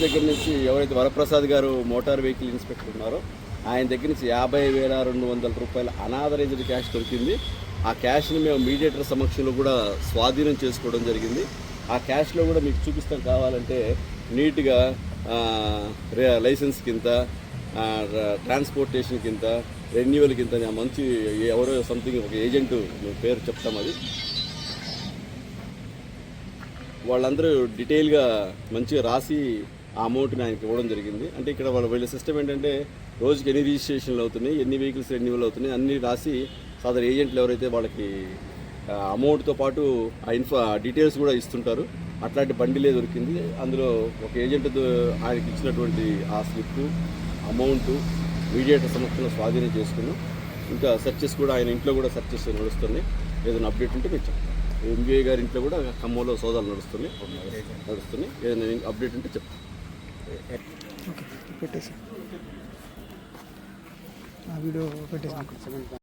దగ్గర నుంచి ఎవరైతే వరప్రసాద్ గారు మోటార్ వెహికల్ ఇన్స్పెక్టర్ ఉన్నారో ఆయన దగ్గర నుంచి 50,200 రూపాయల అనాథరైజ్డ్ క్యాష్ దొరికింది. ఆ క్యాష్ని మేము మీడియేటర్ సమక్షంలో కూడా స్వాధీనం చేసుకోవడం జరిగింది. ఆ క్యాష్లో కూడా మీకు చూపిస్తాం కావాలంటే నీట్గా లైసెన్స్ కింద, ట్రాన్స్పోర్టేషన్ కింద, రెన్యువల్ కింద మంచి ఎవరో సంథింగ్ ఒక ఏజెంట్ పేరు చెప్తాం, అది వాళ్ళందరూ డీటెయిల్గా మంచిగా రాసి ఆ అమౌంట్ని ఆయనకి ఇవ్వడం జరిగింది. అంటే ఇక్కడ వీళ్ళ సిస్టమ్ ఏంటంటే రోజుకి ఎన్ని రిజిస్ట్రేషన్లు అవుతున్నాయి, ఎన్ని వెహికల్స్ రెన్యువల్ అవుతున్నాయి అన్నీ రాసి సాధారణ ఏజెంట్లు ఎవరైతే వాళ్ళకి అమౌంట్తో పాటు ఆ డీటెయిల్స్ కూడా ఇస్తుంటారు. అట్లాంటి బండిలే దొరికింది. అందులో ఒక ఏజెంట్ ఆయనకి ఇచ్చినటువంటి ఆ స్లిప్పు, అమౌంట్ మీడియేటర్ సమక్షంలో స్వాధీనం చేసుకున్నాం. ఇంకా సెర్చెస్ కూడా ఆయన ఇంట్లో కూడా సెర్చెస్ నడుస్తున్నాయి. ఏదైనా అప్డేట్ ఉంటే మీరు చెప్తాం. ఎంబీఏ గారి ఇంట్లో కూడా ఖమ్మంలో సోదాలు నడుస్తున్నాయి. ఏదైనా అప్డేట్ ఉంటే చెప్తాం. ఓకే, పెట్టేసి ఆ వీడియో పెట్టేసి